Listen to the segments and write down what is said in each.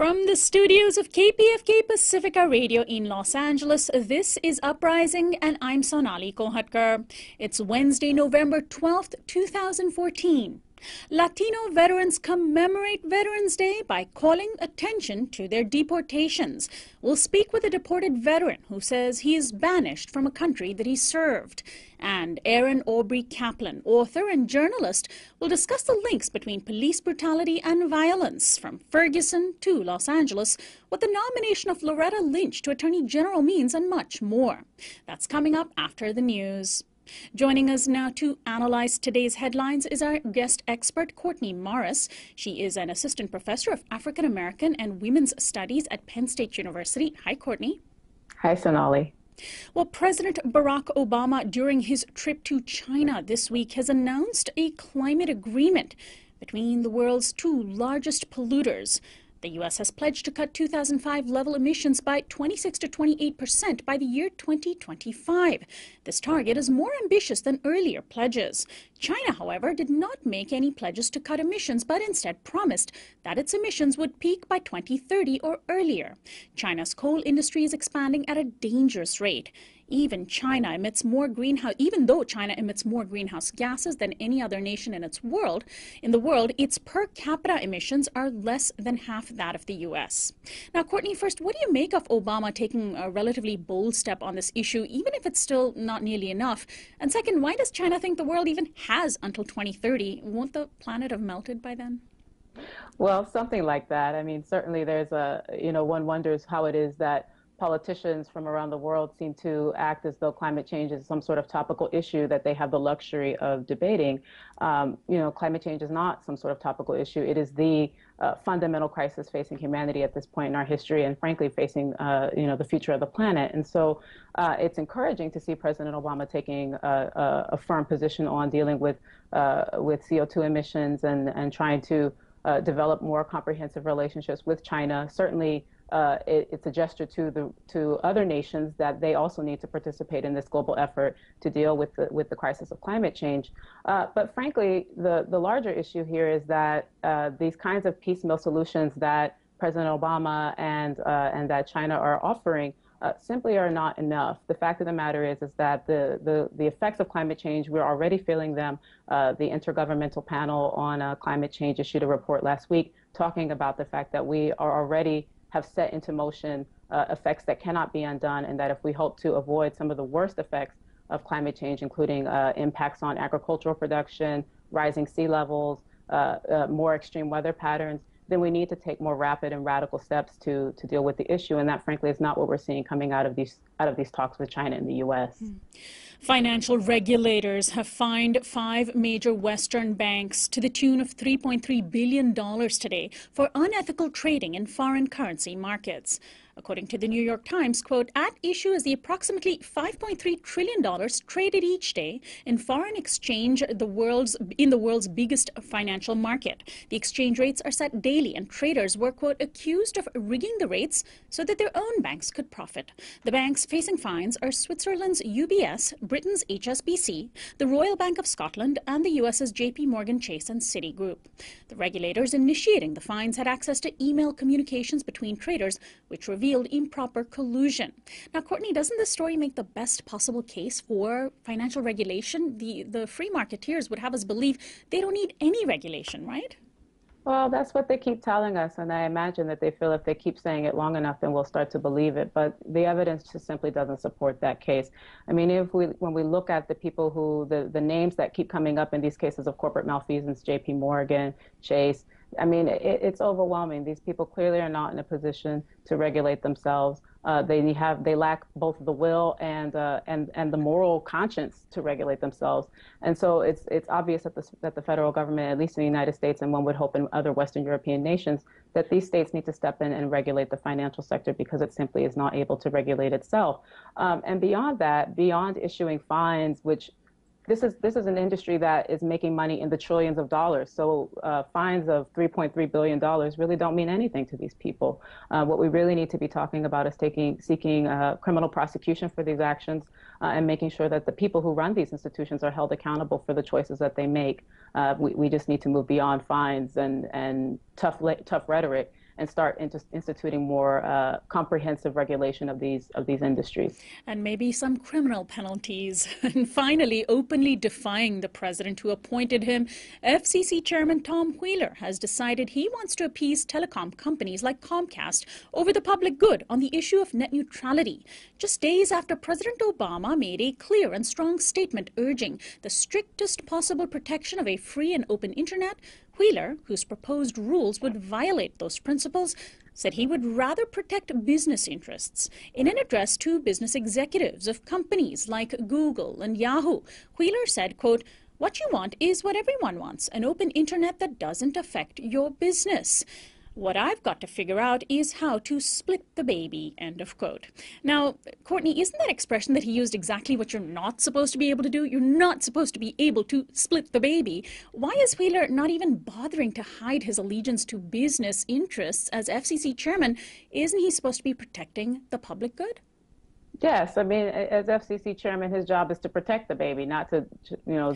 From the studios of KPFK Pacifica Radio in Los Angeles, this is Uprising, and I'm Sonali Kohatkar. It's Wednesday, November 12th, 2014. Latino veterans commemorate Veterans Day by calling attention to their deportations. We'll speak with a deported veteran who says he is banished from a country that he served. And Erin Aubrey Kaplan, author and journalist, will discuss the links between police brutality and violence from Ferguson to Los Angeles, what the nomination of Loretta Lynch to Attorney General means, and much more. That's coming up after the news. Joining us now to analyze today's headlines is our guest expert, Courtney Morris. She is an assistant professor of African American and Women's Studies at Penn State University. Hi, Courtney. Hi, Sonali. Well, President Barack Obama, during his trip to China this week, has announced a climate agreement between the world's two largest polluters. The U.S. has pledged to cut 2005 level emissions by 26 to 28% by the year 2025. This target is more ambitious than earlier pledges. China, however, did not make any pledges to cut emissions, but instead promised that its emissions would peak by 2030 or earlier. China's coal industry is expanding at a dangerous rate. Even though China emits more greenhouse gases than any other nation in the world, its per capita emissions are less than half that of the U.S. Now, Courtney, first, what do you make of Obama taking a relatively bold step on this issue, even if it's still not nearly enough? And second, why does China think the world even has until 2030? Won't the planet have melted by then? Well, something like that. I mean, certainly there's one wonders how it is that politicians from around the world seem to act as though climate change is some sort of topical issue that they have the luxury of debating. Climate change is not some sort of topical issue. It is the fundamental crisis facing humanity at this point in our history, and frankly facing the future of the planet. And so it's encouraging to see President Obama taking a firm position on dealing with CO2 emissions and trying to develop more comprehensive relationships with China. Certainly, it's a gesture to other nations that they also need to participate in this global effort to deal with the crisis of climate change. But frankly, the larger issue here is that these kinds of piecemeal solutions that President Obama and that China are offering simply are not enough. The fact of the matter is that the effects of climate change, we're already feeling them. The Intergovernmental Panel on Climate Change issued a report last week talking about the fact that we are already have set into motion effects that cannot be undone, and that if we hope to avoid some of the worst effects of climate change, including impacts on agricultural production, rising sea levels, more extreme weather patterns, then we need to take more rapid and radical steps to deal with the issue. And that, frankly, is not what we're seeing coming out of these talks with China and the U.S. Financial regulators have fined 5 major Western banks to the tune of $3.3 billion today for unethical trading in foreign currency markets. According to the New York Times, quote, at issue is the approximately $5.3 trillion traded each day in foreign exchange in the world's biggest financial market. The exchange rates are set daily, and traders were, quote, accused of rigging the rates so that their own banks could profit. The banks facing fines are Switzerland's UBS, Britain's HSBC, the Royal Bank of Scotland, and the US's JP Morgan Chase and Citigroup. The regulators initiating the fines had access to email communications between traders, which revealed improper collusion. Now, Courtney, doesn't this story make the best possible case for financial regulation? The free marketeers would have us believe they don't need any regulation, right? Well, that's what they keep telling us, and I imagine that they feel if they keep saying it long enough, then we'll start to believe it. But the evidence just simply doesn't support that case. I mean, when we look at the people who, the names that keep coming up in these cases of corporate malfeasance, JP Morgan, Chase, I mean, it's overwhelming. These people clearly are not in a position to regulate themselves. They lack both the will and the moral conscience to regulate themselves. And so it's obvious that the federal government, at least in the United States, and one would hope in other Western European nations, that these states need to step in and regulate the financial sector because it simply is not able to regulate itself. And beyond that, beyond issuing fines, which this is an industry that is making money in the trillions of dollars. So fines of $3.3 billion really don't mean anything to these people. What we really need to be talking about is seeking criminal prosecution for these actions and making sure that the people who run these institutions are held accountable for the choices that they make. We just need to move beyond fines and tough rhetoric and start instituting more comprehensive regulation of these industries. And maybe some criminal penalties. And finally, openly defying the president who appointed him, FCC Chairman Tom Wheeler has decided he wants to appease telecom companies like Comcast over the public good on the issue of net neutrality. Just days after President Obama made a clear and strong statement urging the strictest possible protection of a free and open internet, Wheeler, whose proposed rules would violate those principles, said he would rather protect business interests. In an address to business executives of companies like Google and Yahoo, Wheeler said, quote, "What you want is what everyone wants, an open internet that doesn't affect your business. What I've got to figure out is how to split the baby," end of quote. Now, Courtney, isn't that expression that he used exactly what you're not supposed to be able to do? You're not supposed to be able to split the baby. Why is Wheeler not even bothering to hide his allegiance to business interests as FCC chairman? Isn't he supposed to be protecting the public good? Yes, I mean, as FCC chairman, his job is to protect the baby, not to,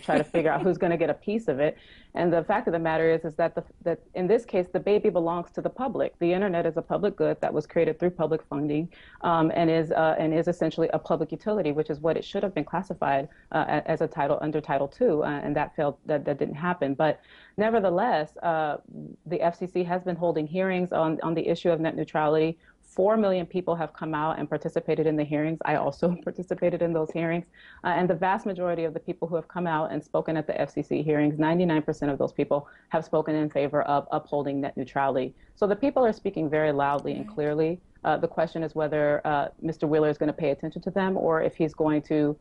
try to figure out who's going to get a piece of it. And the fact of the matter is that that in this case, the baby belongs to the public. The internet is a public good that was created through public funding, and is essentially a public utility, which is what it should have been classified as a title under Title II, and that failed. That didn't happen. But nevertheless, the FCC has been holding hearings on the issue of net neutrality. 4 million people have come out and participated in the hearings. I also participated in those hearings. And the vast majority of the people who have come out and spoken at the FCC hearings, 99% of those people have spoken in favor of upholding net neutrality. So the people are speaking very loudly and clearly. The question is whether Mr. Wheeler is going to pay attention to them, or if he's going to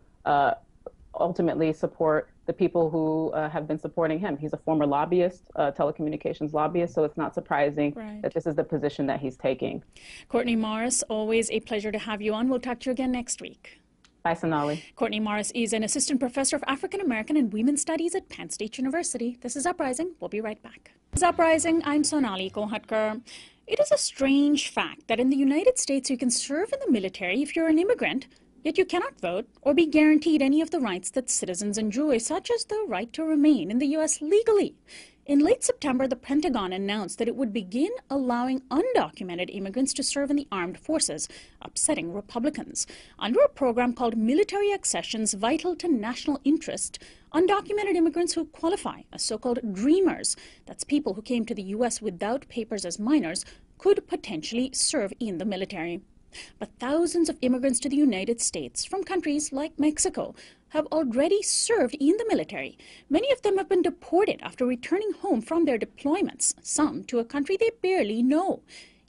ultimately support the people who have been supporting him. He's a former lobbyist, telecommunications lobbyist, so it's not surprising that this is the position that he's taking. Courtney Morris, always a pleasure to have you on. We'll talk to you again next week. Bye, Sonali. Courtney Morris is an assistant professor of African American and Women's Studies at Penn State University. This is Uprising. We'll be right back. This is Uprising. I'm Sonali Kolhatkar. It is a strange fact that in the United States you can serve in the military if you're an immigrant, yet you cannot vote or be guaranteed any of the rights that citizens enjoy, such as the right to remain in the U.S. legally. In late September, the Pentagon announced that it would begin allowing undocumented immigrants to serve in the armed forces, upsetting Republicans. Under a program called Military Accessions Vital to National Interest, undocumented immigrants who qualify as so-called dreamers, that's people who came to the U.S. without papers as minors, could potentially serve in the military. But thousands of immigrants to the United States from countries like Mexico have already served in the military. Many of them have been deported after returning home from their deployments, some to a country they barely know.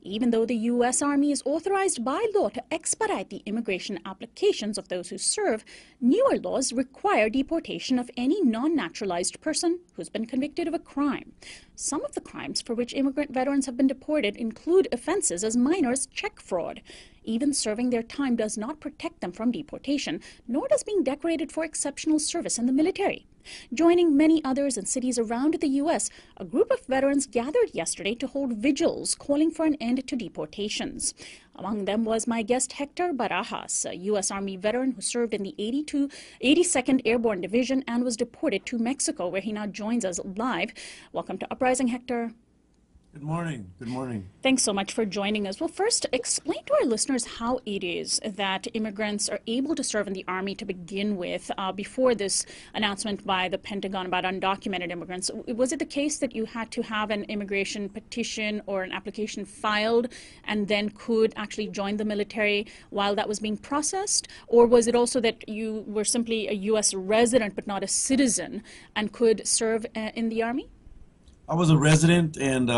Even though the U.S. Army is authorized by law to expedite the immigration applications of those who serve, newer laws require deportation of any non-naturalized person who's been convicted of a crime. Some of the crimes for which immigrant veterans have been deported include offenses as minors check fraud. Even serving their time does not protect them from deportation, nor does being decorated for exceptional service in the military. Joining many others in cities around the U.S., a group of veterans gathered yesterday to hold vigils calling for an end to deportations. Among them was my guest Hector Barajas, a U.S. Army veteran who served in the 82nd Airborne Division and was deported to Mexico, where he now joins us live. Welcome to Uprising, Hector. Good morning. Good morning. Thanks so much for joining us. Well, first, explain to our listeners how it is that immigrants are able to serve in the Army to begin with before this announcement by the Pentagon about undocumented immigrants. Was it the case that you had to have an immigration petition or an application filed and then could actually join the military while that was being processed? Or was it also that you were simply a U.S. resident but not a citizen and could serve in the Army? I was a resident and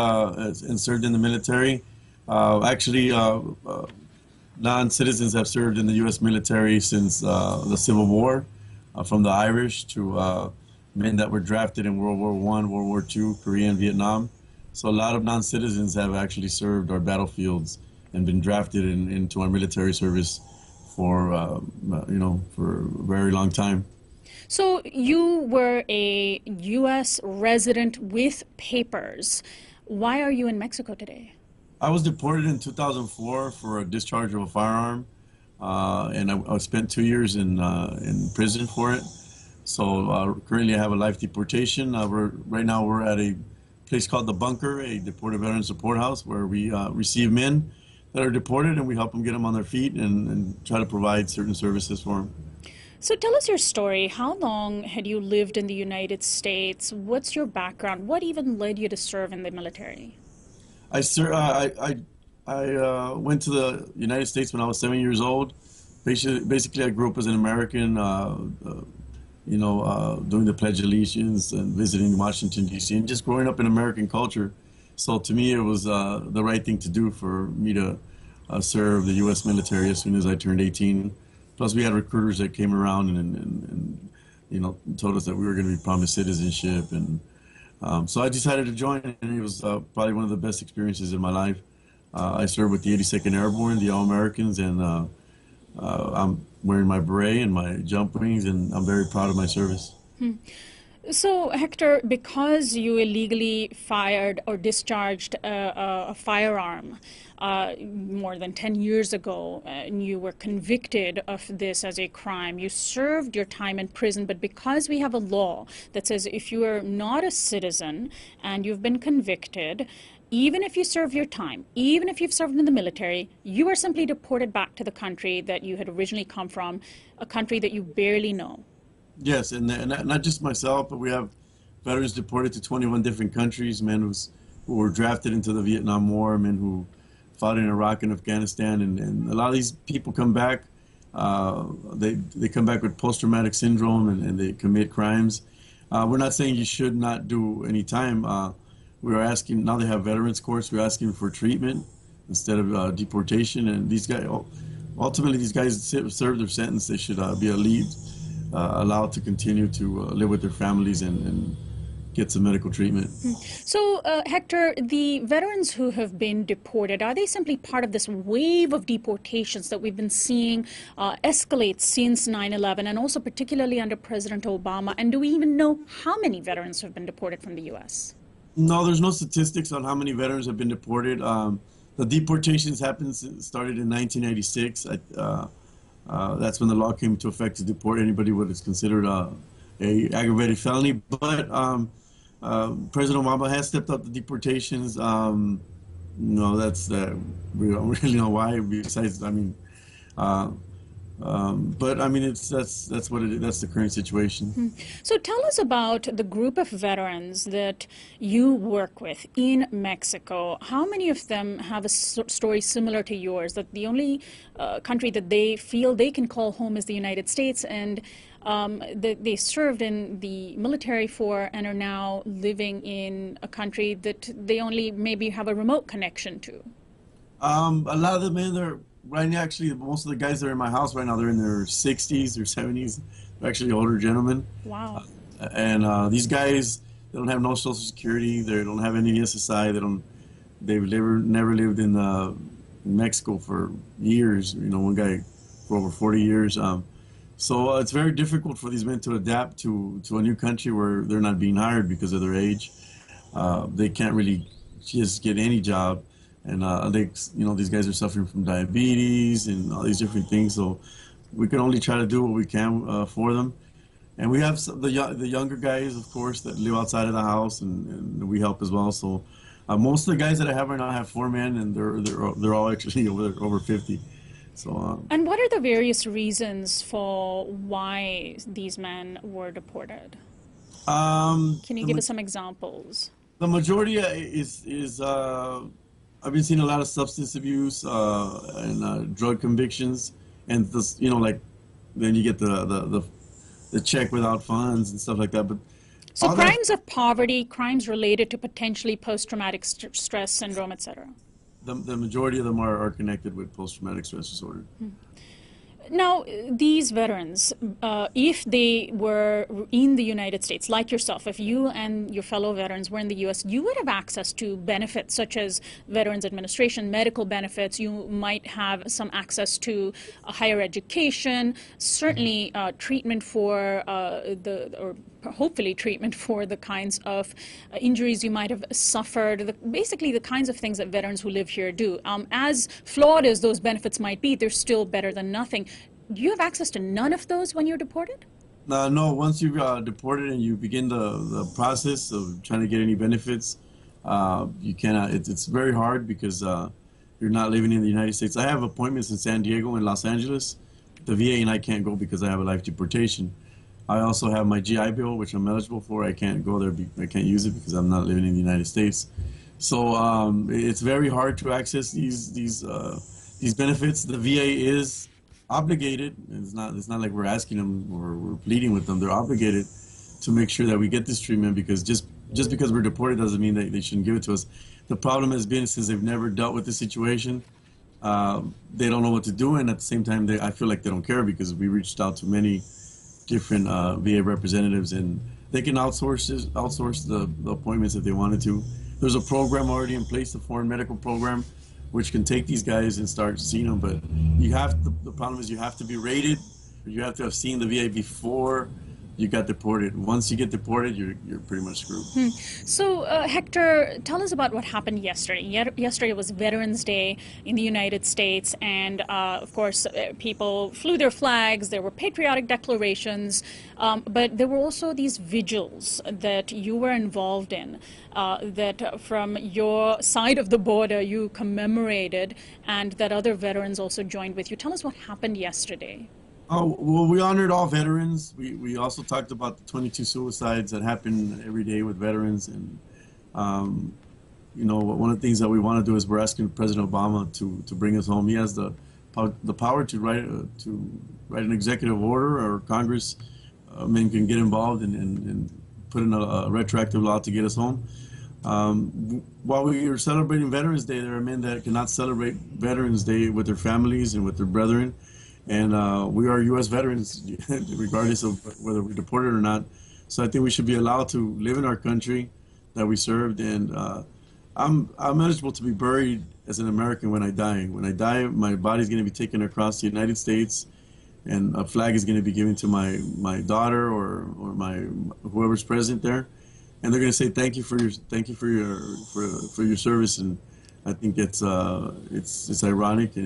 served in the military. Non-citizens have served in the U.S. military since the Civil War, from the Irish to men that were drafted in World War I, World War II, Korea, and Vietnam. So a lot of non-citizens have actually served our battlefields and been drafted into our military service for, for a very long time. So you were a U.S. resident with papers. Why are you in Mexico today? I was deported in 2004 for a discharge of a firearm, and I spent 2 years in prison for it. So currently I have a life deportation. Right now we're at a place called The Bunker, a deported veteran support house, where we receive men that are deported and we help them get them on their feet and try to provide certain services for them. So tell us your story. How long had you lived in the United States? What's your background? What even led you to serve in the military? I went to the United States when I was 7 years old. Basically, I grew up as an American, doing the Pledge of Allegiance and visiting Washington, D.C., and just growing up in American culture. So to me, it was the right thing to do for me to serve the U.S. military as soon as I turned 18. Plus, we had recruiters that came around and told us that we were going to be promised citizenship. And so I decided to join, and it was probably one of the best experiences in my life. I served with the 82nd Airborne, the All-Americans, and I'm wearing my beret and my jump wings, and I'm very proud of my service. So, Hector, because you illegally fired or discharged a firearm more than 10 years ago, and you were convicted of this as a crime, you served your time in prison, but because we have a law that says if you are not a citizen and you've been convicted, even if you serve your time, even if you've served in the military, you are simply deported back to the country that you had originally come from, a country that you barely know. Yes, and not just myself, but we have veterans deported to 21 different countries, men who were drafted into the Vietnam War, men who fought in Iraq and Afghanistan, and a lot of these people come back. They come back with post-traumatic syndrome and they commit crimes. We're not saying you should not do any time. We're asking, now they have veterans courts, we're asking for treatment instead of deportation. And these guys, ultimately, these guys serve their sentence. They should be allowed to continue to live with their families and get some medical treatment. So, Hector, the veterans who have been deported, are they simply part of this wave of deportations that we've been seeing escalate since 9/11, and also particularly under President Obama? And do we even know how many veterans have been deported from the U.S.? No, there's no statistics on how many veterans have been deported. The deportations started in 1986. That's when the law came into effect to deport anybody what is considered a aggravated felony. But President Obama has stepped up the deportations. No, we don't really know why. Besides, but I mean, that's what it is. That's the current situation. So tell us about the group of veterans that you work with in Mexico. How many of them have a story similar to yours, that the only country that they feel they can call home is the United States, and they served in the military for and are now living in a country that they only maybe have a remote connection to? A lot of the men right now, actually, most of the guys that are in my house right now, they're in their 60s or 70s. They're actually older gentlemen. Wow. And these guys, they don't have no Social Security. They don't have any SSI. They've never lived in Mexico for years. One guy for over 40 years. So it's very difficult for these men to adapt to a new country where they're not being hired because of their age. They can't really just get any job. And these guys are suffering from diabetes and all these different things. So we can only try to do what we can for them. And we have the younger guys, of course, that live outside of the house, and we help as well. So most of the guys that I have right now have 4 men, and they're all actually over 50. So. And what are the various reasons for why these men were deported? Can you give us some examples? The majority is I've been seeing a lot of substance abuse and drug convictions, and this, then you get the check without funds and stuff like that. But so crimes of poverty, crimes related to potentially post-traumatic stress syndrome, etc. The majority of them are connected with post-traumatic stress disorder. Now, these veterans, if they were in the United States, like yourself, if you and your fellow veterans were in the U.S., you would have access to benefits such as Veterans Administration, medical benefits. You might have some access to higher education, certainly treatment for hopefully treatment for the kinds of injuries you might have suffered, basically the kinds of things that veterans who live here do. As flawed as those benefits might be, they're still better than nothing. Do you have access to none of those when you're deported? No, once you're deported and you begin the process of trying to get any benefits, You cannot. It's very hard because you're not living in the United States. I have appointments in San Diego and Los Angeles. The VA and I can't go because I have a life deportation. I also have my GI Bill, which I'm eligible for. I can't go there. I can't use it because I'm not living in the United States. So it's very hard to access these benefits. The VA is obligated. It's not like we're asking them or we're pleading with them. They're obligated to make sure that we get this treatment because just because we're deported doesn't mean that they shouldn't give it to us. The problem has been since they've never dealt with the situation, they don't know what to do, and at the same time, I feel like they don't care because we reached out to many different VA representatives, and they can outsource the appointments if they wanted to. There's a program already in place, the foreign medical program, which can take these guys and start seeing them. But the problem is you have to be rated, you have to have seen the VA before you got deported. Once you get deported, you're pretty much screwed. So, Hector, tell us about what happened yesterday. Yesterday was Veterans Day in the United States, and of course, people flew their flags. There were patriotic declarations, but there were also these vigils that you were involved in, that from your side of the border you commemorated, and that other veterans also joined with you. Tell us what happened yesterday. Oh, well, we honored all veterans. We also talked about the 22 suicides that happen every day with veterans. And, one of the things that we want to do is we're asking President Obama to bring us home. He has the power to write an executive order, or Congress men can get involved and put in a retroactive law to get us home. While we are celebrating Veterans Day, there are men that cannot celebrate Veterans Day with their families and with their brethren. And we are U.S. veterans, regardless of whether we're deported or not. So I think we should be allowed to live in our country that we served. And I'm eligible to be buried as an American when I die. When I die, my body's going to be taken across the United States, and a flag is going to be given to my daughter or my whoever's present there, and they're going to say thank you for your service. And I think it's ironic, and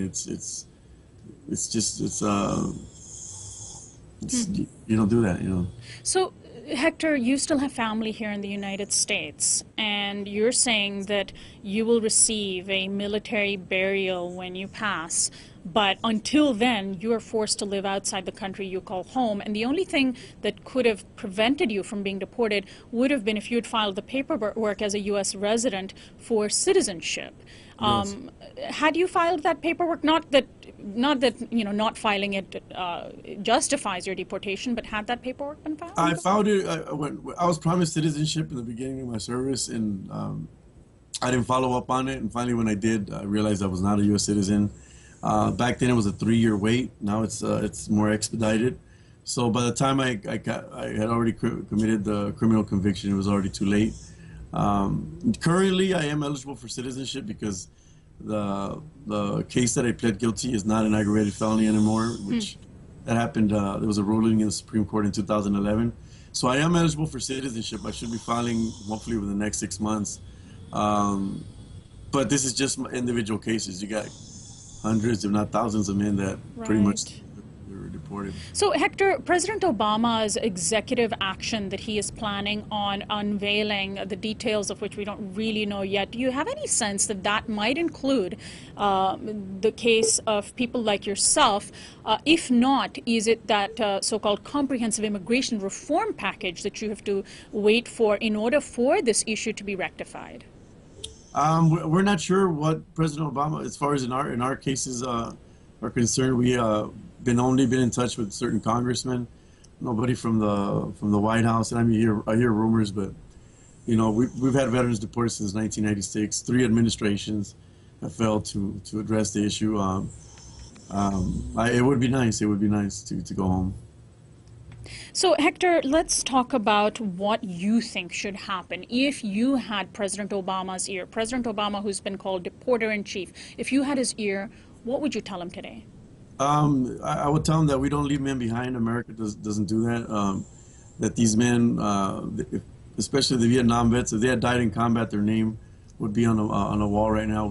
you don't do that. So, Hector, you still have family here in the United States, and you're saying that you will receive a military burial when you pass, but until then, you are forced to live outside the country you call home, and the only thing that could have prevented you from being deported would have been if you had filed the paperwork as a U.S. resident for citizenship. Yes. Had you filed that paperwork, not that not filing it justifies your deportation, but had that paperwork been filed? I filed it. I was promised citizenship in the beginning of my service, and I didn't follow up on it. And finally, when I did, I realized I was not a U.S. citizen. Back then, it was a 3-year wait. Now it's more expedited. So by the time I had already committed the criminal conviction, it was already too late. Currently, I am eligible for citizenship because the case that I pled guilty is not an aggravated felony anymore, which that happened. There was a ruling in the Supreme Court in 2011. So I am eligible for citizenship. I should be filing hopefully within the next 6 months. But this is just individual cases. You got hundreds, if not thousands, of men that pretty much were deported. So, Hector, President Obama's executive action that he is planning on unveiling, the details of which we don't really know yet, do you have any sense that that might include the case of people like yourself? If not, is it that so-called comprehensive immigration reform package that you have to wait for in order for this issue to be rectified? We're not sure what President Obama, as far as in our cases are concerned. We only been in touch with certain congressmen, nobody from the White House. And I hear rumors, but we've had veterans deported since 1996. 3 administrations have failed to address the issue. It would be nice. It would be nice to go home. So, Hector, let's talk about what you think should happen. If you had President Obama's ear, President Obama, who's been called deporter-in-chief, if you had his ear, what would you tell him today? I would tell him that we don't leave men behind. America doesn't do that. That these men, especially the Vietnam vets, if they had died in combat, their name would be on a wall right now. If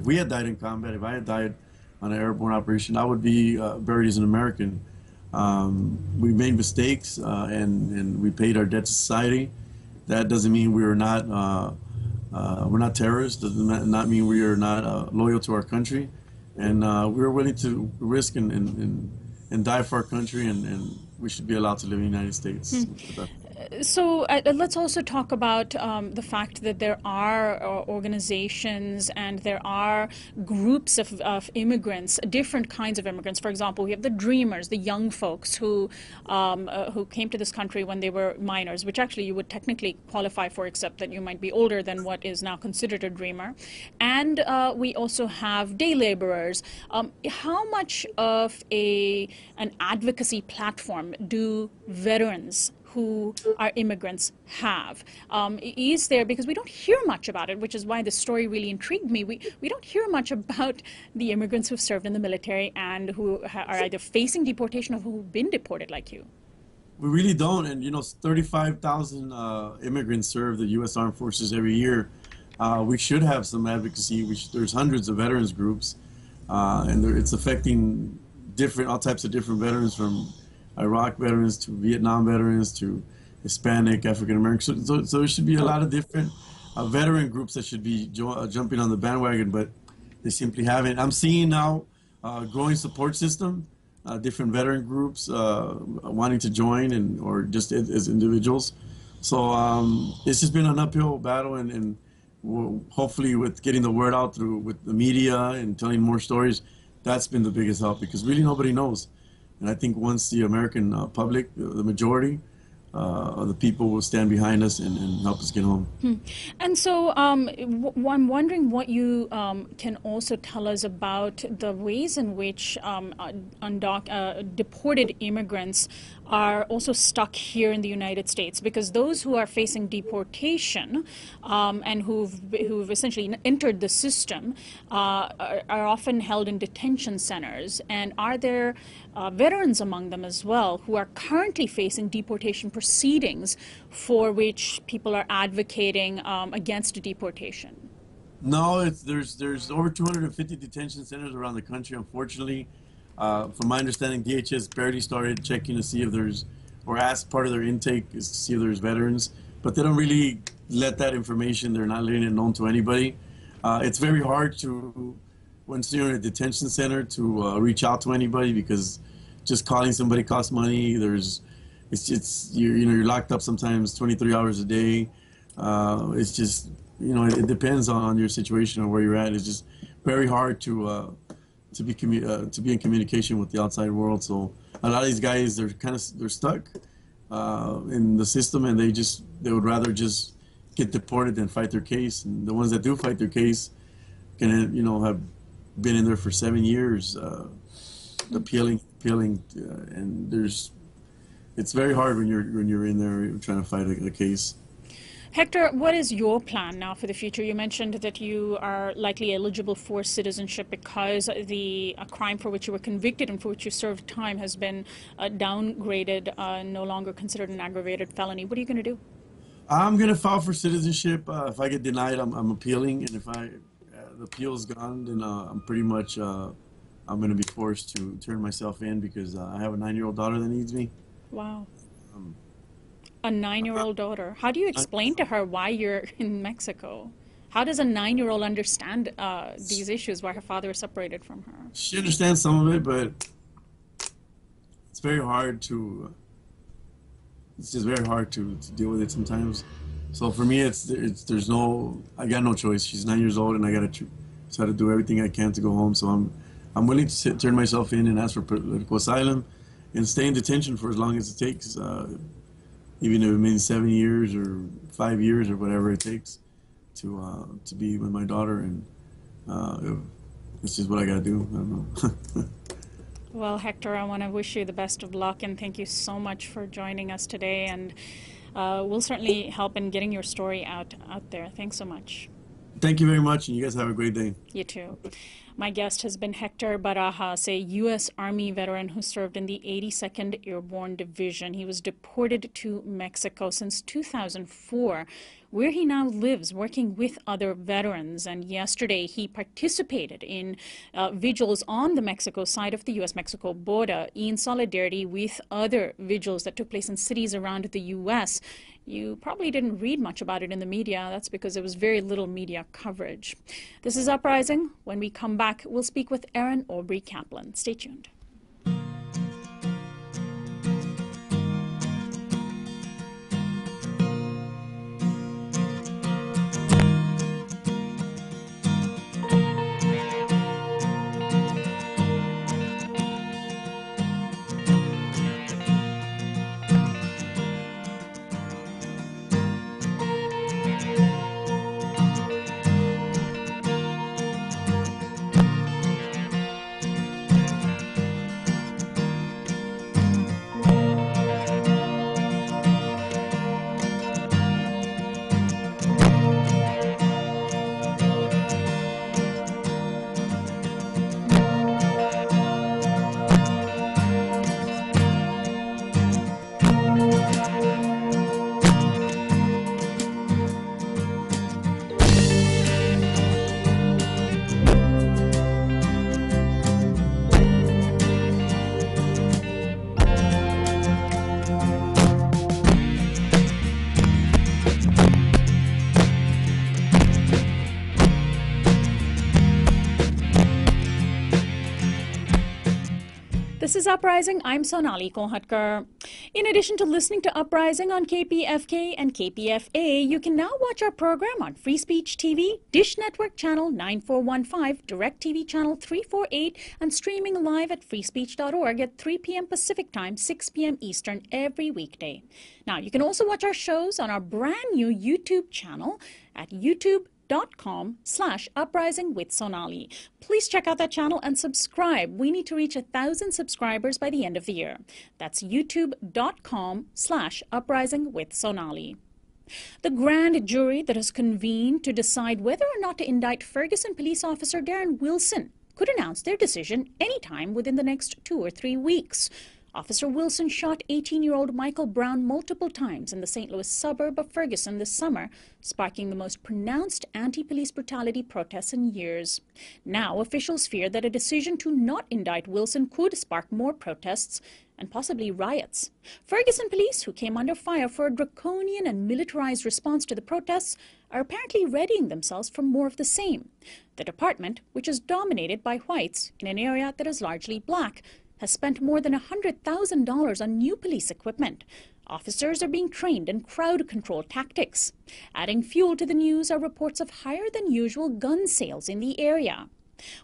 we had died in combat, if I had died on an airborne operation, I would be buried as an American. We made mistakes and we paid our debt to society. That doesn't mean we are not We're not terrorists. Does not mean we are not loyal to our country, and we're willing to risk and die for our country, and we should be allowed to live in the United States. So let's also talk about the fact that there are organizations and there are groups of immigrants, different kinds of immigrants. For example, we have the dreamers, the young folks who came to this country when they were minors, which actually you would technically qualify for, except that you might be older than what is now considered a dreamer. And we also have day laborers. How much of an advocacy platform do veterans who are immigrants have? Is there, because we don't hear much about it, which is why the story really intrigued me, we don't hear much about the immigrants who've served in the military and who are either facing deportation or who've been deported like you. We really don't, and 35,000 immigrants serve the U.S. Armed Forces every year. We should have some advocacy. There's hundreds of veterans groups, and it's affecting all types of different veterans, from Iraq veterans to Vietnam veterans to Hispanic, African American. So there should be a lot of different veteran groups that should be jumping on the bandwagon, but they simply haven't. I'm seeing now a growing support system, different veteran groups wanting to join, or just as individuals. So it's just been an uphill battle, and hopefully with getting the word out with the media and telling more stories, that's been the biggest help, because really nobody knows. And I think once the American public, the majority of the people, will stand behind us and help us get home. And so I'm wondering what you can also tell us about the ways in which deported immigrants are also stuck here in the United States, because those who are facing deportation and who've essentially entered the system are often held in detention centers. And are there veterans among them as well who are currently facing deportation proceedings for which people are advocating against deportation? No, there's over 250 detention centers around the country. Unfortunately, from my understanding, DHS barely started checking to see if part of their intake is to see if there's veterans, but they don't really let that information. They're not letting it known to anybody. It's very hard when you're in a detention center to reach out to anybody, because just calling somebody costs money. You're locked up sometimes 23 hours a day. It's just, it depends on your situation or where you're at. It's just very hard to be in communication with the outside world. So a lot of these guys, they're stuck in the system, and they would rather just get deported than fight their case. And the ones that do fight their case can have been in there for 7 years, appealing, and it's very hard when you're in there trying to fight a case. Hector, what is your plan now for the future? You mentioned that you are likely eligible for citizenship because the crime for which you were convicted and for which you served time has been downgraded, no longer considered an aggravated felony. What are you going to do? I'm going to file for citizenship. If I get denied, I'm appealing, and if the appeal's gone, then I'm pretty much I'm going to be forced to turn myself in, because I have a 9-year-old daughter that needs me. Wow. A 9-year-old daughter. How do you explain to her why you're in Mexico? How does a 9-year-old understand these issues, why her father is separated from her? She understands some of it, but it's very hard to. It's just very hard to deal with it sometimes. So for me, I got no choice. She's 9 years old, and I got to try to do everything I can to go home. So I'm willing to turn myself in and ask for political asylum and stay in detention for as long as it takes. Even if it means 7 years or 5 years or whatever it takes to be with my daughter, and it's just what I gotta do. I don't know. Well, Hector, I want to wish you the best of luck, and thank you so much for joining us today. And we'll certainly help in getting your story out there. Thanks so much. Thank you very much, and you guys have a great day. You too. My guest has been Hector Barajas, a U.S. Army veteran who served in the 82nd Airborne Division. He was deported to Mexico since 2004, where he now lives, working with other veterans. And yesterday he participated in vigils on the Mexico side of the U.S.-Mexico border in solidarity with other vigils that took place in cities around the U.S. You probably didn't read much about it in the media. That's because there was very little media coverage. This is Uprising. When we come back, we'll speak with Erin Aubrey Kaplan. Stay tuned. This is Uprising. I'm Sonali Kolhatkar. In addition to listening to Uprising on KPFK and KPFA, you can now watch our program on Free Speech TV, Dish Network Channel 9415, DirecTV Channel 348, and streaming live at freespeech.org at 3 p.m. Pacific Time, 6 p.m. Eastern every weekday. Now, you can also watch our shows on our brand new YouTube channel at youtube.com/Uprising with Sonali. Please check out that channel and subscribe. We need to reach 1,000 subscribers by the end of the year. That's youtube.com/Uprising with Sonali. The grand jury that has convened to decide whether or not to indict Ferguson police officer Darren Wilson could announce their decision anytime within the next 2 or 3 weeks. Officer Wilson shot 18-year-old Michael Brown multiple times in the St. Louis suburb of Ferguson this summer, sparking the most pronounced anti-police brutality protests in years. Now, officials fear that a decision to not indict Wilson could spark more protests and possibly riots. Ferguson police, who came under fire for a draconian and militarized response to the protests, are apparently readying themselves for more of the same. The department, which is dominated by whites in an area that is largely black, has spent more than $100,000 on new police equipment. Officers are being trained in crowd control tactics. Adding fuel to the news are reports of higher than usual gun sales in the area.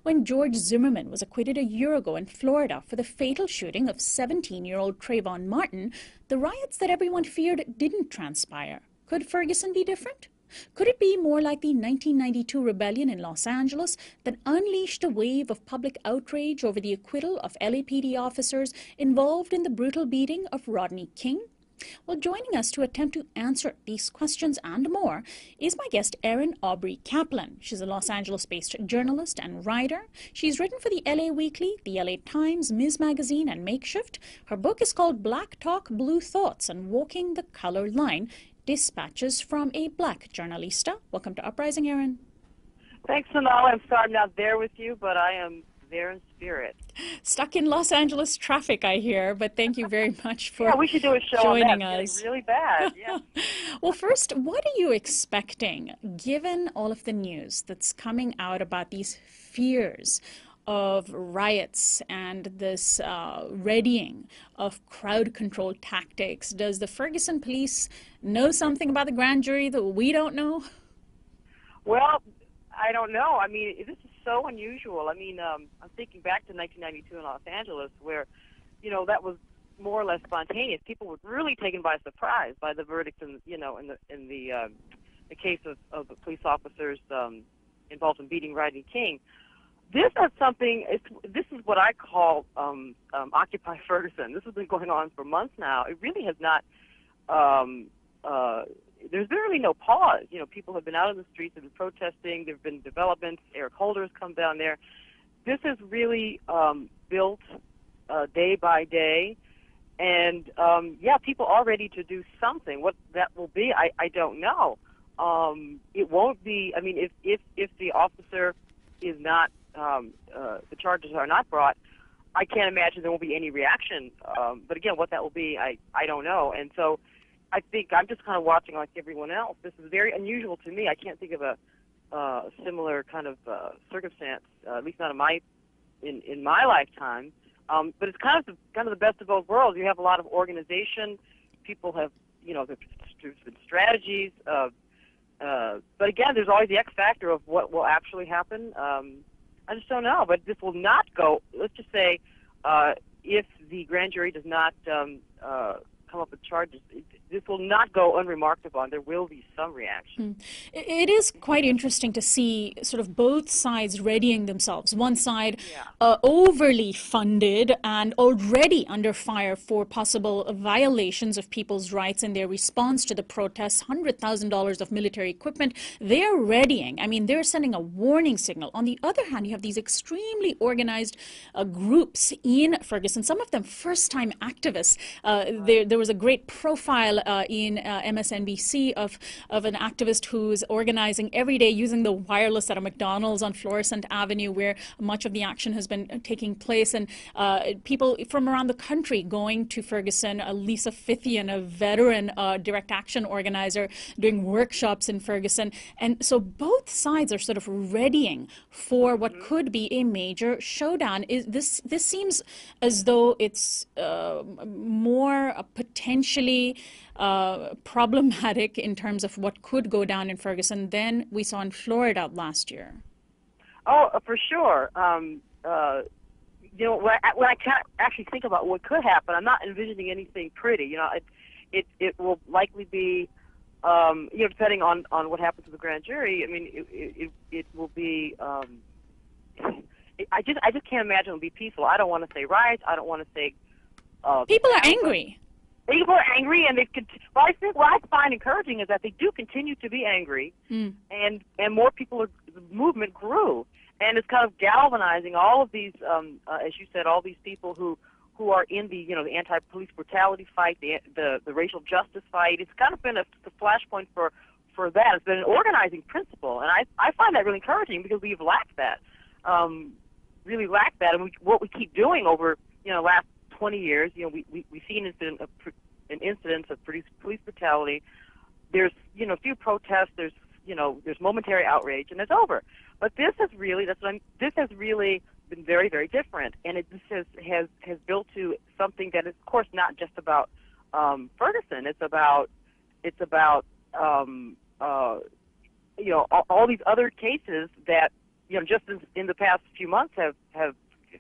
When George Zimmerman was acquitted a year ago in Florida for the fatal shooting of 17-year-old Trayvon Martin, the riots that everyone feared didn't transpire. Could Ferguson be different? Could it be more like the 1992 rebellion in Los Angeles that unleashed a wave of public outrage over the acquittal of LAPD officers involved in the brutal beating of Rodney King? Well, joining us to attempt to answer these questions and more is my guest, Erin Aubrey Kaplan. She's a Los Angeles-based journalist and writer. She's written for the LA Weekly, the LA Times, Ms. Magazine, and Makeshift. Her book is called Black Talk, Blue Thoughts and Walking the Color Line, Dispatches from a Black Journalista. Welcome to Uprising, Erin. Thanks, Sonali. I'm sorry I'm not there with you, but I am there in spirit. Stuck in Los Angeles traffic, I hear, but thank you very much for we should do a show joining on that. us. It's really bad. Yeah. Well, first, what are you expecting, given all of the news that's coming out about these fears of riots and this readying of crowd control tactics? Does the Ferguson police know something about the grand jury that we don't know? Well, I don't know. I mean, this is so unusual. I mean, I'm thinking back to 1992 in Los Angeles, where, that was more or less spontaneous. People were really taken by surprise by the verdict, in the case of the police officers involved in beating Rodney King. This is something. This is what I call Occupy Ferguson. This has been going on for months now. It really has not. There's been really no pause. People have been out in the streets, have been protesting. There have been developments. Eric Holder's come down there, this is really built day by day, and yeah, people are ready to do something. What that will be, I don't know. It won't be. I mean, if the officer is not, the charges are not brought, I can't imagine there won't be any reaction. But again, what that will be, I don't know. And so I think I'm just kind of watching like everyone else. This is very unusual to me. I can't think of a similar kind of circumstance, at least not in my lifetime. But it's kind of the best of both worlds. You have a lot of organization. People have, there's been strategies. But again, there's always the X factor of what will actually happen. I just don't know. But this will not go. Let's just say, if the grand jury does not come up with charges, this will not go unremarked upon. There will be some reaction. It is quite interesting to see sort of both sides readying themselves. One side overly funded and already under fire for possible violations of people's rights in their response to the protests, $100,000 of military equipment. They're readying. I mean, they're sending a warning signal. On the other hand, you have these extremely organized groups in Ferguson, some of them first-time activists. There was a great profile in MSNBC of an activist who's organizing every day using the wireless at a McDonald's on Florissant Avenue, where much of the action has been taking place, and people from around the country going to Ferguson. Lisa Fithian, a veteran direct action organizer, doing workshops in Ferguson. And so both sides are sort of readying for what could be a major showdown. This seems as though it's more potentially problematic in terms of what could go down in Ferguson than we saw in Florida last year. Oh, for sure. When I can't actually think about what could happen, I'm not envisioning anything pretty. It will likely be, depending on what happens to the grand jury. I mean, it will be. I just can't imagine it'll be peaceful. I don't want to say riots. I don't want to say. People are angry. People are angry, and I think what I find encouraging is that they do continue to be angry, and more people the movement grew, and it's kind of galvanizing all of these, as you said, all these people who are in the the anti-police brutality fight, the racial justice fight. It's kind of been a flashpoint for that. It's been an organizing principle, and I find that really encouraging because we've lacked that, really lacked that, and what we keep doing over last 20 years, we see an incident of police brutality. There's few protests. There's momentary outrage, and it's over. But this has really been very, very different, and this has built to something that is, of course, not just about Ferguson. It's about all these other cases that just in the past few months have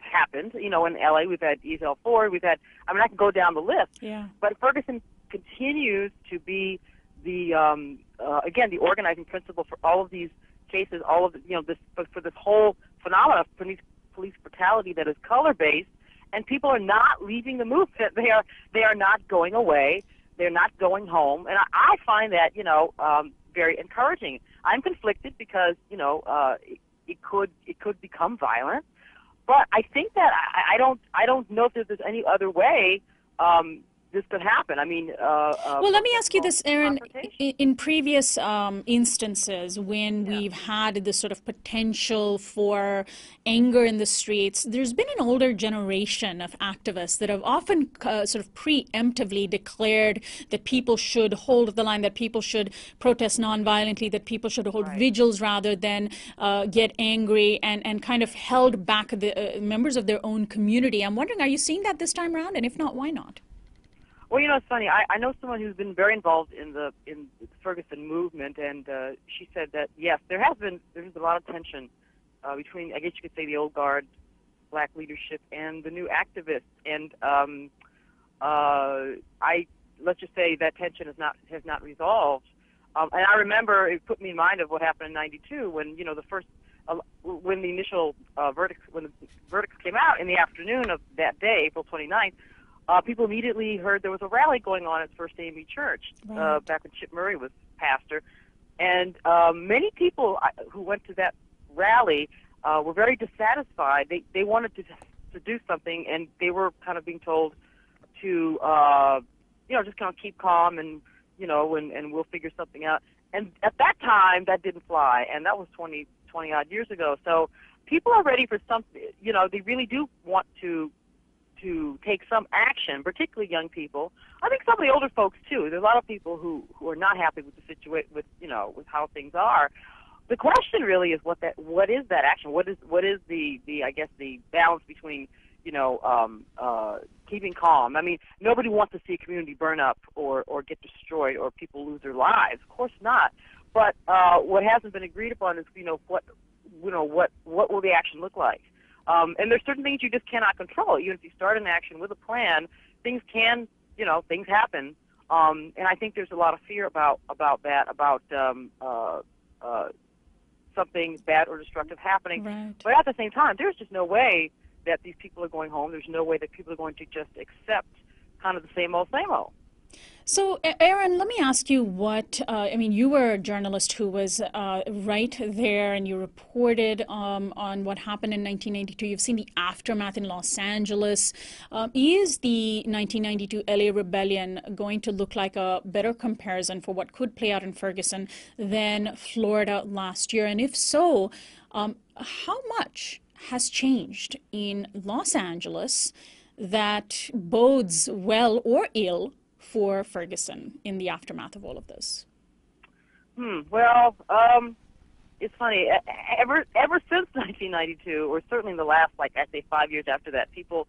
happened. In LA we've had Ezel Ford, I can go down the list. Yeah. But Ferguson continues to be the the organizing principle for all of these cases, all of for this whole phenomenon of police brutality that is color based, and people are not leaving the movement. They are not going away. They're not going home, and I find that very encouraging. I'm conflicted because it could become violent. But I think that I don't know if there's any other way this could happen. I mean, well, let me ask you this, Erin. In previous instances, when we've had this sort of potential for anger in the streets, there's been an older generation of activists that have often sort of preemptively declared that people should hold the line, that people should protest nonviolently, that people should hold vigils rather than get angry, and kind of held back the members of their own community. I'm wondering, are you seeing that this time around? And if not, why not? Well, it's funny. I know someone who's been very involved in the Ferguson movement, and she said that yes, there's a lot of tension between, I guess you could say, the old guard, black leadership, and the new activists. And let's just say that tension has not resolved. And I remember it put me in mind of what happened in '92 when when the initial verdicts came out in the afternoon of that day, April 29th. People immediately heard there was a rally going on at First AME Church back when Chip Murray was pastor, and many people who went to that rally were very dissatisfied. They wanted to do something, and they were kind of being told to just kind of keep calm and and we'll figure something out. And at that time, that didn't fly, and that was 20 odd years ago. So people are ready for something. They really do want to take some action, particularly young people. I think some of the older folks too. There's a lot of people who are not happy with the situation, with how things are. The question really is what is that action? What is the I guess the balance between keeping calm. I mean, nobody wants to see a community burn up or get destroyed or people lose their lives. Of course not. But what hasn't been agreed upon is what will the action look like? And there's certain things you just cannot control. Even if you start an action with a plan, things happen. And I think there's a lot of fear about that, about something bad or destructive happening. Right. But at the same time, there's just no way that these people are going home. There's no way that people are going to just accept kind of the same old, same old. So, Aaron, let me ask you you were a journalist who was right there, and you reported on what happened in 1992. You've seen the aftermath in Los Angeles. Is the 1992 LA rebellion going to look like a better comparison for what could play out in Ferguson than Florida last year? And if so, how much has changed in Los Angeles that bodes well or ill for Ferguson in the aftermath of all of this? Well, it's funny. Ever since 1992, or certainly in the last, I say, 5 years after that, people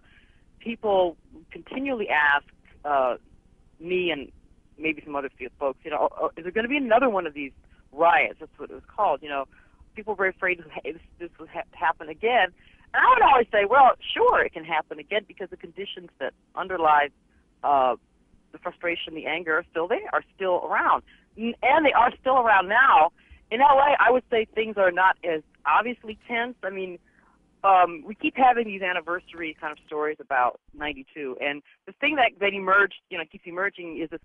continually ask me and maybe some other folks, is there going to be another one of these riots? That's what it was called. People were very afraid this would happen again. And I would always say, well, sure, it can happen again because the conditions that underlie the frustration, the anger are still there, are still around. And they are still around now. In LA, I would say things are not as obviously tense. I mean, we keep having these anniversary kind of stories about 92. And the thing that emerged, keeps emerging is this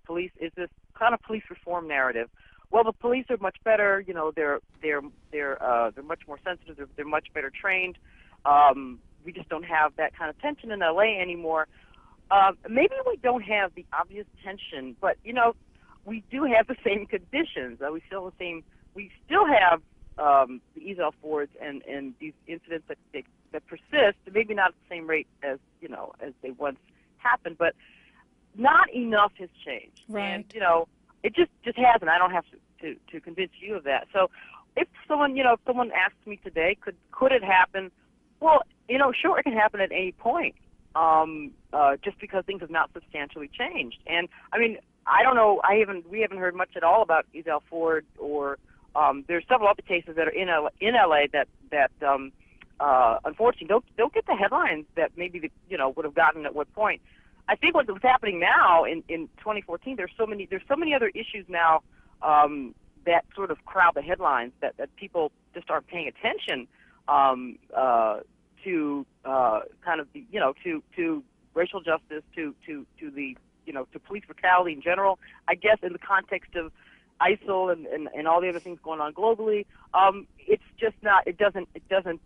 kind of police reform narrative. Well, the police are much better. They're much more sensitive. They're much better trained. We just don't have that kind of tension in LA anymore. Maybe we don't have the obvious tension, but we do have the same conditions. We still have the Ezel Fords and these incidents that persist. Maybe not at the same rate as as they once happened, but not enough has changed. Right. And it just hasn't. I don't have to convince you of that. So if someone asks me today, could it happen? Well, sure, it can happen at any point. Just because things have not substantially changed. And I mean, I don't know. We haven't heard much at all about Ezel Ford, or there's several other cases that are in LA that unfortunately don't get the headlines that maybe would have gotten at what point. I think what's happening now in 2014, there's so many other issues now that sort of crowd the headlines that people just aren't paying attention to kind of to racial justice, to the to police brutality in general. I guess in the context of ISIL and all the other things going on globally, it's just not. It just doesn't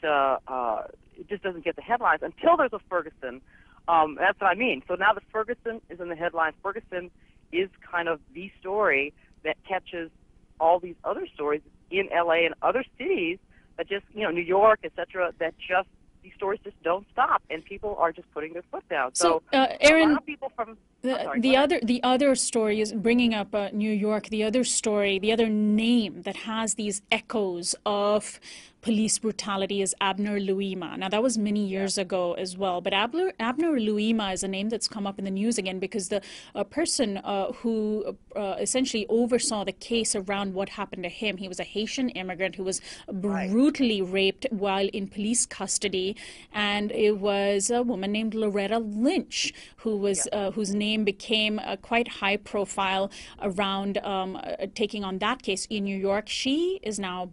get the headlines until there's a Ferguson. That's what I mean. So now the Ferguson is in the headlines. Ferguson is kind of the story that catches all these other stories in LA and other cities that just New York, etc. That just these stories just don't stop, and people are just putting their foot down. So Aaron, a lot of people from the other story is bringing up New York. The other story, the other name that has these echoes of police brutality is Abner Louima. Now, that was many years ago as well, but Abner Louima is a name that's come up in the news again because the person who essentially oversaw the case around what happened to him, he was a Haitian immigrant who was brutally raped while in police custody, and it was a woman named Loretta Lynch who was whose name became quite high profile around taking on that case in New York. She is now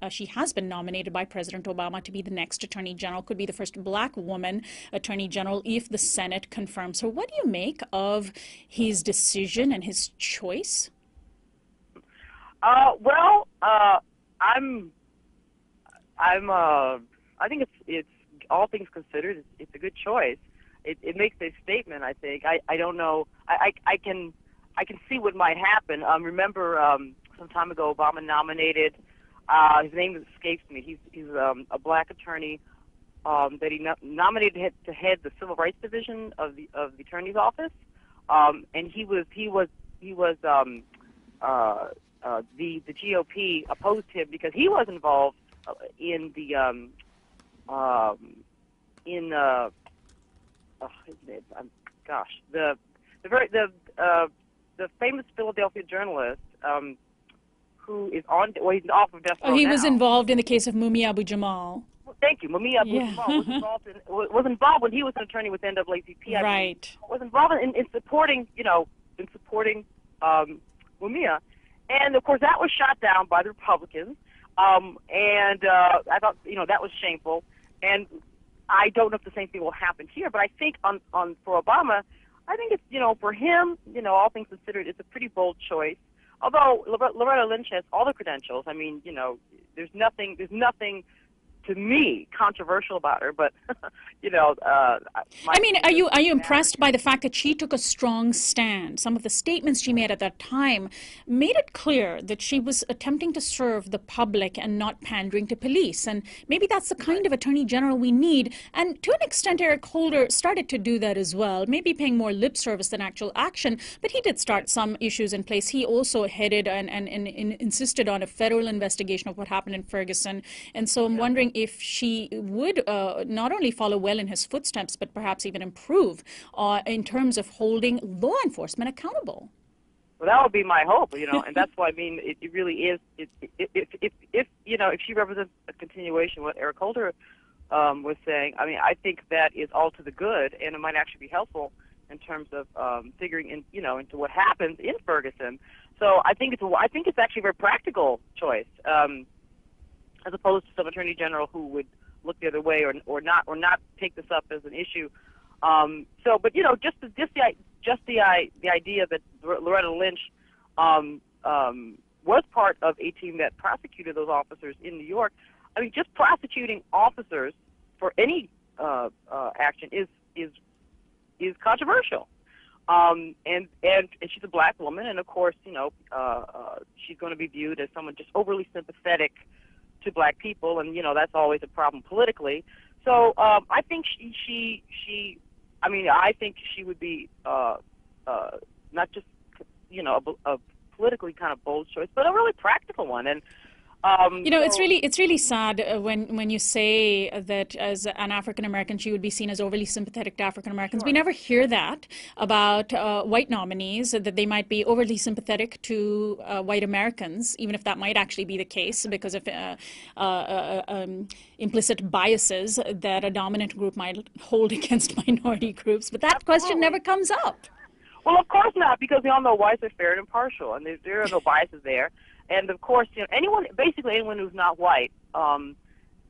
she has been nominated by President Obama to be the next Attorney General, could be the first black woman Attorney General if the Senate confirms her. What do you make of his decision and his choice? I'm I think it's all things considered, it's a good choice. It makes a statement. I think. I don't know. I can see what might happen. Remember, some time ago, Obama nominated. His name escapes me. He's a black attorney that he nominated to head the Civil Rights Division of the Attorney's Office. And the GOP opposed him because he was involved in the the famous Philadelphia journalist who is he's off of death row Oh, he now. was involved in the case of Mumia Abu Jamal. Thank you. Mumia Abu Jamal was involved when he was an attorney with NAACP. Right. Was involved in supporting Mumia, and of course that was shot down by the Republicans. And I thought that was shameful. And I don't know if the same thing will happen here, but I think for Obama, I think it's for him, all things considered, it's a pretty bold choice. Although Loretta Lynch has all the credentials. I mean, there's nothing to me controversial about her, but are you impressed by the fact that she took a strong stand? Some of the statements she made at that time made it clear that she was attempting to serve the public and not pandering to police. And maybe that's the kind of attorney general we need. And to an extent, Eric Holder started to do that as well, maybe paying more lip service than actual action. But he did start some issues in place. He also headed and insisted on a federal investigation of what happened in Ferguson. And so I'm wondering if she would not only follow well in his footsteps, but perhaps even improve in terms of holding law enforcement accountable. Well, that would be my hope, and that's why it really is. If she represents a continuation of what Eric Holder was saying, I think that is all to the good, and it might actually be helpful in terms of figuring into what happens in Ferguson. So I think it's actually a very practical choice. As opposed to some attorney general who would look the other way or not take this up as an issue. But just the idea that Loretta Lynch was part of a team that prosecuted those officers in New York. Just prosecuting officers for any action is controversial. And she's a black woman, and of course, she's going to be viewed as someone just overly sympathetic to black people, and that's always a problem politically. So I think I think she would be not just a politically kind of bold choice, but a really practical one. And it's really sad when you say that as an African American she would be seen as overly sympathetic to African Americans. Sure. We never hear that about white nominees, that they might be overly sympathetic to white Americans, even if that might actually be the case because of implicit biases that a dominant group might hold against minority groups. But that question never comes up. Well, of course not, because we all know whites are fair and impartial, and there are no biases there. And of course, basically anyone who's not white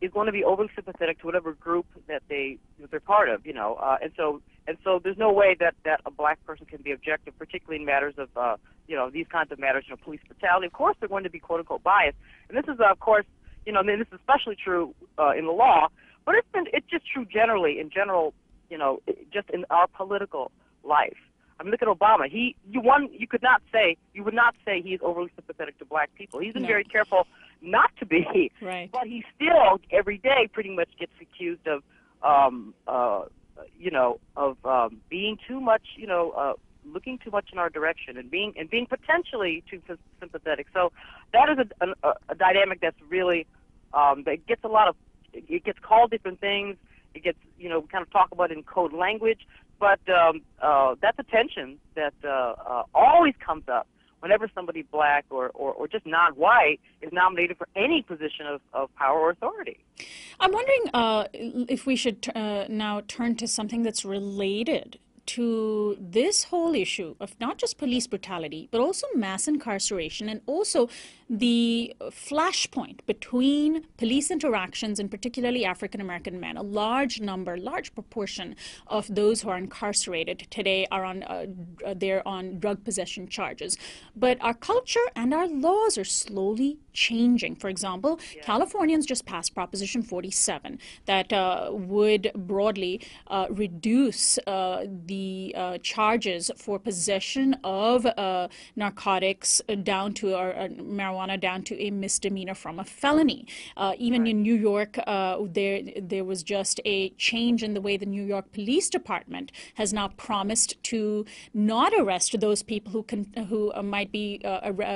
is going to be overly sympathetic to whatever group that they're part of, and so there's no way that a black person can be objective, particularly in matters of these kinds of matters, police brutality. Of course, they're going to be quote unquote biased, and this is of course, this is especially true in the law, but it's just true generally, just in our political life. Look at Obama. You would not say he is overly sympathetic to black people. He's been very careful not to be. Right. But he still every day pretty much gets accused of being too much, looking too much in our direction and being potentially too sympathetic. So that is a dynamic that's really that gets it gets called different things. It gets we kind of talk about it in code language. But that's a tension that always comes up whenever somebody black or just non-white is nominated for any position of power or authority. I'm wondering if we should now turn to something that's related to this whole issue of not just police brutality, but also mass incarceration, and also the flashpoint between police interactions and particularly African American men. A large proportion of those who are incarcerated today are they're on drug possession charges. But our culture and our laws are slowly changing. For example, Californians just passed Proposition 47 that would broadly reduce the charges for possession of narcotics down to marijuana down to a misdemeanor from a felony. Even in New York, there was just a change in the way the New York Police Department has now promised to not arrest those people who might be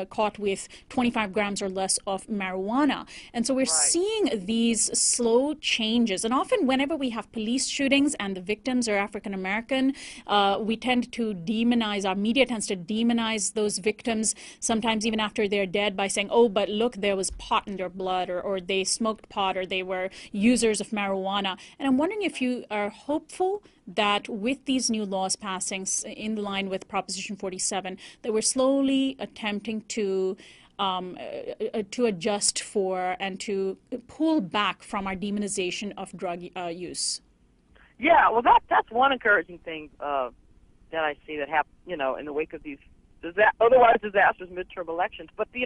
caught with 25 grams or less of marijuana. And so we're seeing these slow changes. And often whenever we have police shootings and the victims are African American, we tend to demonize, our media tends to demonize those victims, sometimes even after they're dead, by saying, oh, but look, there was pot in their blood, or they smoked pot, or they were users of marijuana. And I'm wondering if you are hopeful that with these new laws passing in line with Proposition 47, that we're slowly attempting to adjust for and to pull back from our demonization of drug use. Yeah, well, that's one encouraging thing that I see that happen, in the wake of these otherwise disastrous midterm elections. But the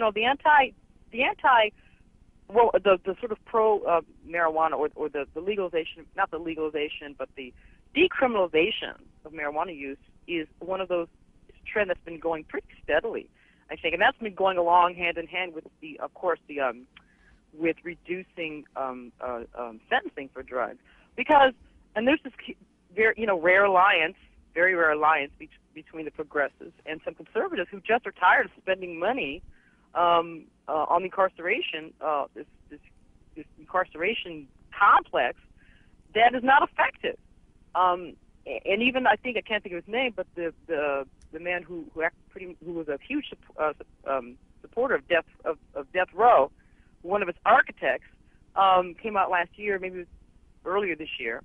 sort of pro marijuana or the legalization, not the legalization, but the decriminalization of marijuana use is one of those trends that's been going pretty steadily, I think, and that's been going along hand in hand with with reducing sentencing for drugs, because there's this very rare alliance between the progressives and some conservatives who just are tired of spending money on incarceration, this incarceration complex that is not effective. And even I can't think of his name, but the man who was a huge supporter of death row, one of its architects, came out last year, maybe earlier this year,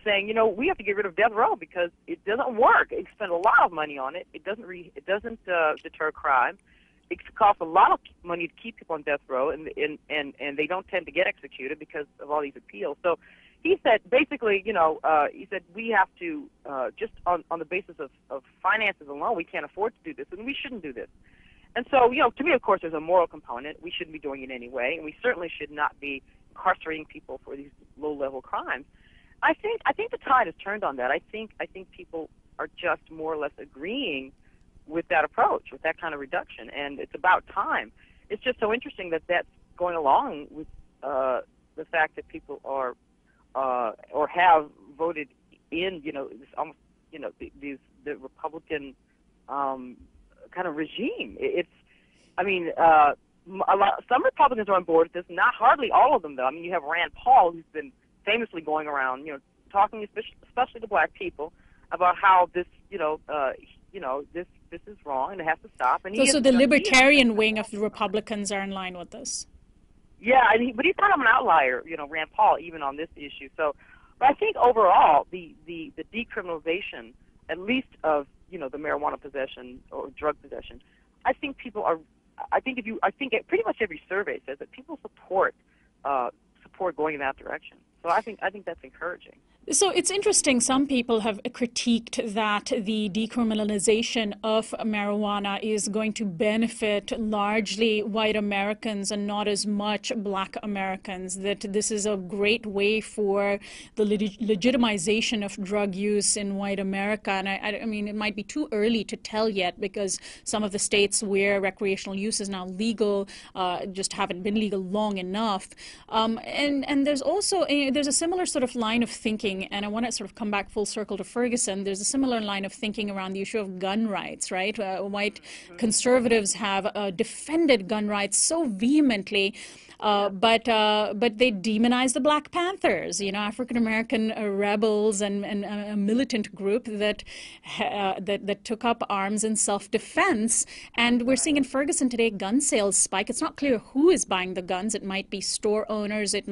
saying, we have to get rid of death row because it doesn't work. It spent a lot of money on it. It doesn't deter crime. It costs a lot of money to keep people on death row, and they don't tend to get executed because of all these appeals. So he said, basically, he said we have to just on the basis of finances alone, we can't afford to do this, and we shouldn't do this. And so, to me, of course, there's a moral component. We shouldn't be doing it anyway, and we certainly should not be incarcerating people for these low-level crimes. I think the tide has turned on that. I think people are just more or less agreeing with that approach, with that kind of reduction, and it's about time. It's just so interesting that that's going along with the fact that people are or have voted in, this almost, the Republican kind of regime. Some Republicans are on board with this, not hardly all of them, though. I mean, you have Rand Paul, who's been famously going around, talking especially to black people about how this, this is wrong and it has to stop. And so the libertarian wing of the Republicans are in line with this. Yeah, but he's kind of an outlier, Rand Paul, even on this issue. So, but I think overall, the decriminalization, at least of the marijuana possession or drug possession, I think people are. I think pretty much every survey says that people support going in that direction. So I think that's encouraging. So it's interesting, some people have critiqued that the decriminalization of marijuana is going to benefit largely white Americans and not as much black Americans, that this is a great way for the legitimization of drug use in white America. And I mean, it might be too early to tell yet, because some of the states where recreational use is now legal just haven't been legal long enough. And there's also there's a similar sort of line of thinking, and I want to sort of come back full circle to Ferguson. There's a similar line of thinking around the issue of gun rights, right? White conservatives have defended gun rights so vehemently, but they demonize the Black Panthers, African American rebels and a militant group that took up arms in self-defense. And we're seeing in Ferguson today gun sales spike. It's not clear who is buying the guns. It might be store owners. It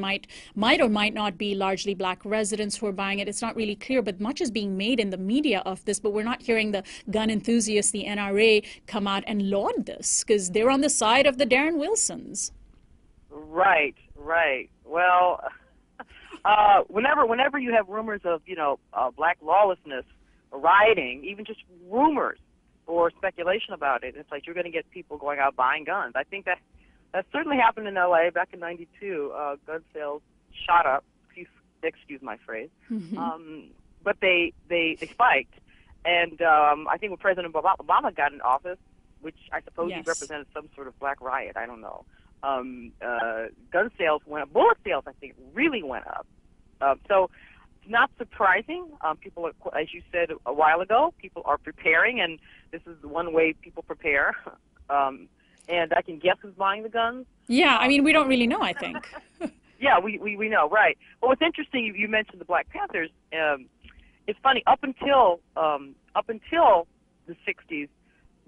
might or might not be largely black residents who are buying it. It's not really clear, but much is being made in the media of this, but we're not hearing the gun enthusiasts, the NRA, come out and laud this because they're on the side of the Darren Wilsons. Right. Well, whenever you have rumors of, black lawlessness, rioting, even just rumors or speculation about it, it's like you're going to get people going out buying guns. I think that certainly happened in L.A. back in '92. Gun sales shot up. Excuse my phrase. Mm-hmm. But they spiked. And I think when President Obama got in office, which I suppose he represented some sort of black riot, I don't know, gun sales went up. Bullet sales, I think, really went up. So it's not surprising. People, as you said a while ago, people are preparing, and this is one way people prepare. And I can guess who's buying the guns. Yeah, I mean, we don't really know, I think. Yeah, we know, right. But what's interesting, you mentioned the Black Panthers. It's funny, up until the 60s,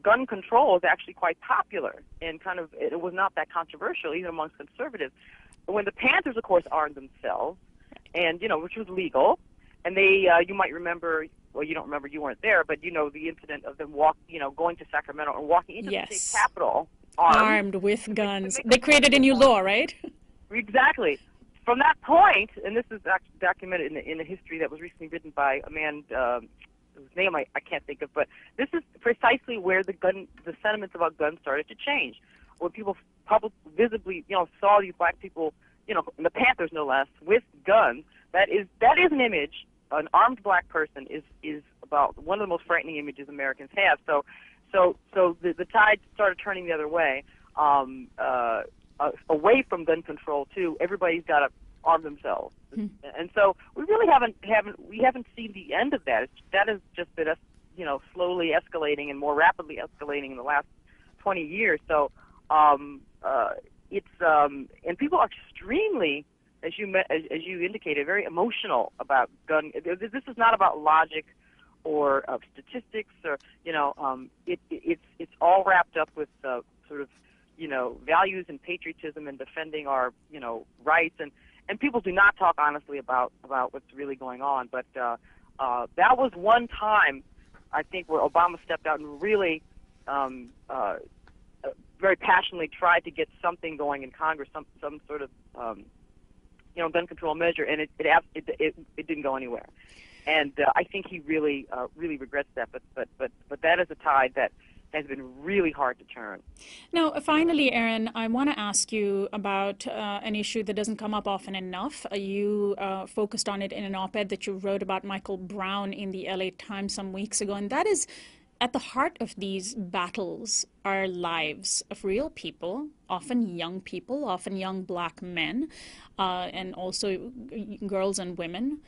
gun control was actually quite popular, and it was not that controversial, even amongst conservatives. But when the Panthers, of course, armed themselves, and, which was legal, and they, you might remember, well, you don't remember, you weren't there, but the incident of them going to Sacramento and walking into the state capitol armed with guns. They created a new law, right? Exactly. From that point, and this is actually documented in a history that was recently written by a man whose name I can't think of, but this is precisely where the sentiments about guns started to change. When people visibly, saw these black people, the Panthers no less, with guns, that is an image. An armed black person is about one of the most frightening images Americans have. So the tide started turning the other way, away from gun control too. Everybody's got to arm themselves, and so we really haven't seen the end of that. That has just been slowly escalating and more rapidly escalating in the last 20 years. So it's and people are extremely, as you indicated, very emotional about gun. This is not about logic or statistics, or it's all wrapped up with sort of values and patriotism and defending our rights, and people do not talk honestly about what's really going on. But that was one time, I think, where Obama stepped out and really very passionately tried to get something going in Congress, some sort of gun control measure, and it didn't go anywhere. And I think he really regrets that. But that is a tide that has been really hard to turn. Now, finally, Erin, I want to ask you about an issue that doesn't come up often enough. You focused on it in an op-ed that you wrote about Michael Brown in the LA Times some weeks ago, and that is, at the heart of these battles are lives of real people, often young black men, and also girls and women.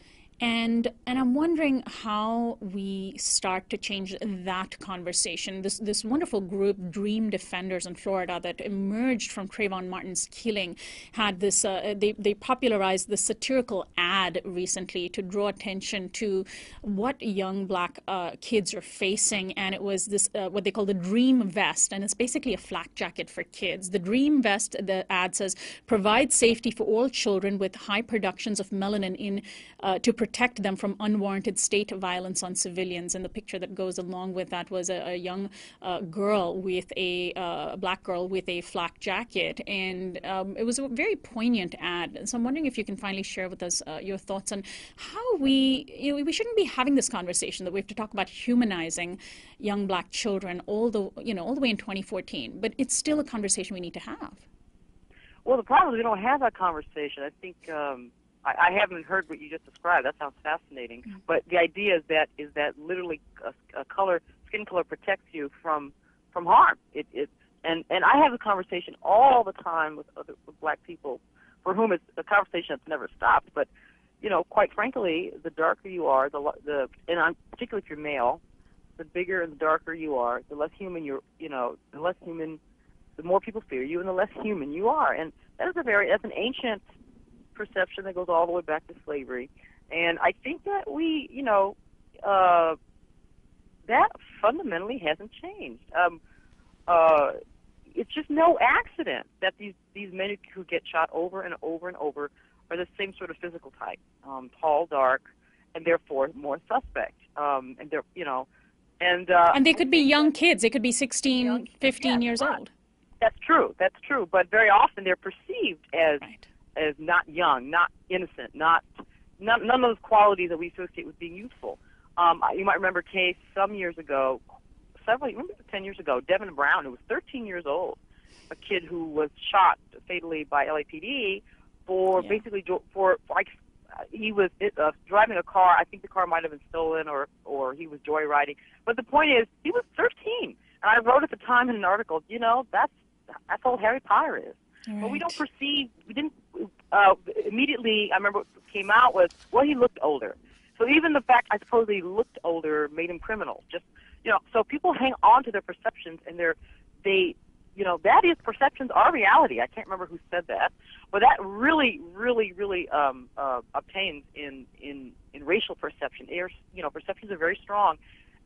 And I'm wondering how we start to change that conversation. This wonderful group, Dream Defenders in Florida, that emerged from Trayvon Martin's killing, had this. They popularized the satirical ad recently to draw attention to what young black kids are facing, and it was this what they call the Dream Vest, and it's basically a flak jacket for kids. The Dream Vest, the ad says, provides safety for all children with high productions of melanin to protect them from unwarranted state violence on civilians. And the picture that goes along with that was a young girl with a black girl with a flak jacket, and it was a very poignant ad. So I'm wondering if you can finally share with us your thoughts on how we shouldn't be having this conversation, that we have to talk about humanizing young black children all the way in 2014, but it's still a conversation we need to have. Well, the problem is we don't have that conversation. I think I haven't heard what you just described. That sounds fascinating. Mm-hmm. But the idea is that literally skin color protects you from harm. And I have a conversation all the time with black people for whom it's a conversation that's never stopped. But quite frankly, the darker you are, particularly if you're male, the bigger and the darker you are, the less human the more people fear you, and the less human you are. And that's an ancient perception that goes all the way back to slavery. And I think that that fundamentally hasn't changed. It's just no accident that these men who get shot over and over and over are the same sort of physical type, tall, dark, and therefore more suspect. And they're, And they could be young kids. They could be 16, 15 yes, years right. old. That's true. That's true. But very often they're perceived as Right. as not young, not innocent, none of those qualities that we associate with being youthful. You might remember a case some years ago, 10 years ago, Devin Brown, who was 13 years old, a kid who was shot fatally by LAPD for basically he was driving a car. I think the car might have been stolen or he was joyriding. But the point is, he was 13. And I wrote at the time in an article, that's how Harry Potter is. Right. But we didn't immediately, I remember what came out was, well, he looked older. So even the fact, I suppose, he looked older made him criminal. Just, so people hang on to their perceptions, and that is, perceptions are reality. I can't remember who said that, but that really, really, really obtains in racial perception. Perceptions are very strong,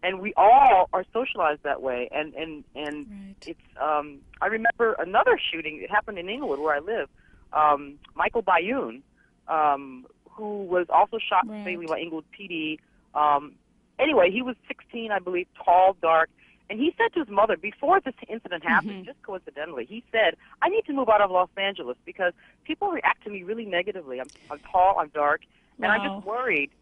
and we all are socialized that way. And Right. it's I remember another shooting. It happened in Inglewood, where I live. Michael Bayoun, who was also shot fatally by Inglewood PD. Anyway, he was 16, I believe, tall, dark. And he said to his mother, before this incident happened, just coincidentally, he said, I need to move out of Los Angeles because people react to me really negatively. I'm tall, I'm dark, and I'm just worried.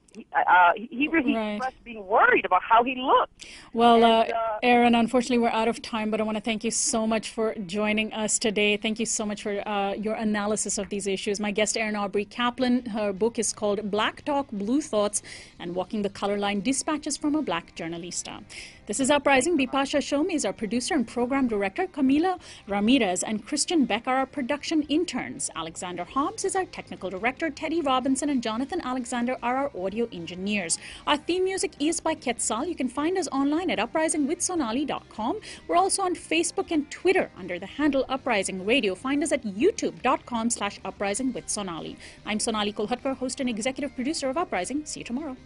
He really expressed being worried about how he looked. Well, Erin, unfortunately, we're out of time, but I want to thank you so much for joining us today. Thank you so much for your analysis of these issues. My guest, Erin Aubrey Kaplan, her book is called Black Talk, Blue Thoughts, and Walking the Color Line, Dispatches from a Black Journalista. This is Uprising. Bipasha Shomi is our producer and program director. Camila Ramirez and Christian Beck are our production interns. Alexander Hobbs is our technical director. Teddy Robinson and Jonathan Alexander are our audio engineers. Our theme music is by Quetzal. You can find us online at uprisingwithsonali.com. We're also on Facebook and Twitter under the handle Uprising Radio. Find us at youtube.com/uprisingwithsonali. I'm Sonali Kolhatkar, host and executive producer of Uprising. See you tomorrow.